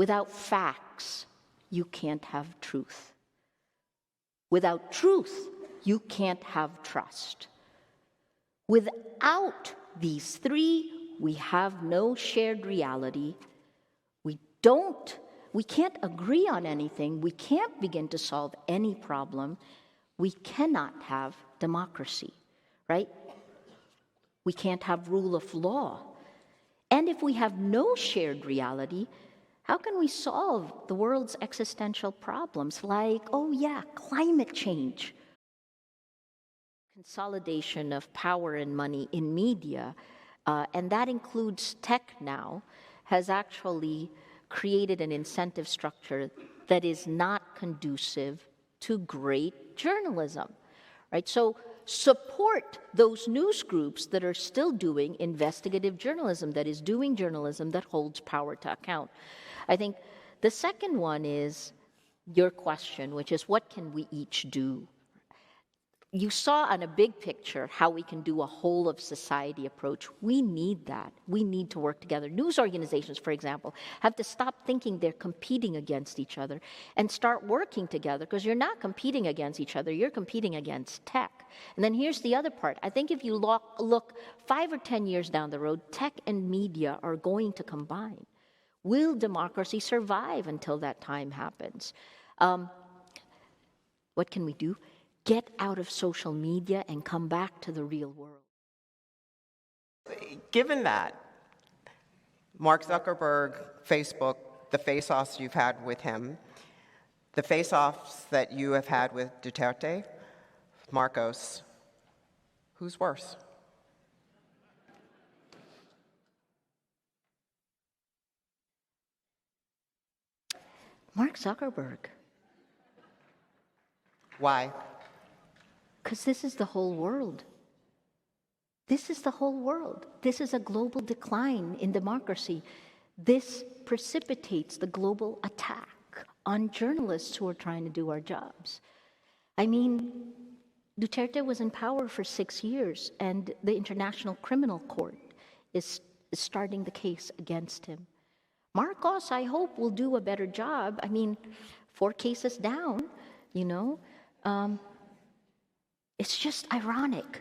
Without facts, you can't have truth. Without truth, you can't have trust. Without these three, we have no shared reality. We can't agree on anything. We can't begin to solve any problem. We cannot have democracy, right? We can't have rule of law. And if we have no shared reality, how can we solve the world's existential problems like, climate change? Consolidation of power and money in media, and that includes tech now, has actually created an incentive structure that is not conducive to great journalism, right? So support those news groups that are still doing investigative journalism, that is doing journalism that holds power to account. I think the second one is your question, which is what can we each do? You saw on a big picture how we can do a whole of society approach. We need that. We need to work together. News organizations, for example, have to stop thinking they're competing against each other and start working together, because you're not competing against each other, you're competing against tech. And then here's the other part. I think if you look 5 or 10 years down the road, tech and media are going to combine. Will democracy survive until that time happens? What can we do? Get out of social media and come back to the real world. Given that, Mark Zuckerberg, Facebook, the face-offs you've had with him, the face-offs that you have had with Duterte, Marcos, who's worse? Mark Zuckerberg. Why? Because this is the whole world. This is the whole world. This is a global decline in democracy. This precipitates the global attack on journalists who are trying to do our jobs. I mean, Duterte was in power for 6 years, and the International Criminal Court is starting the case against him. Marcos, I hope, will do a better job. I mean, 4 cases down, you know. It's just ironic,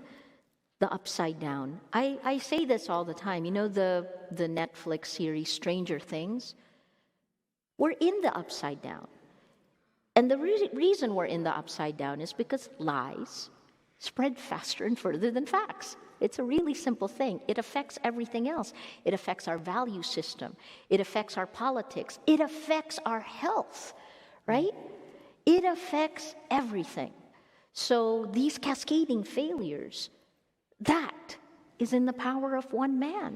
the upside down. I say this all the time. You know the Netflix series Stranger Things? We're in the upside down. And the reason we're in the upside down is because lies spread faster and further than facts. It's a really simple thing. It affects everything else. It affects our value system. It affects our politics. It affects our health, right? It affects everything. So these cascading failures, that is in the power of one man.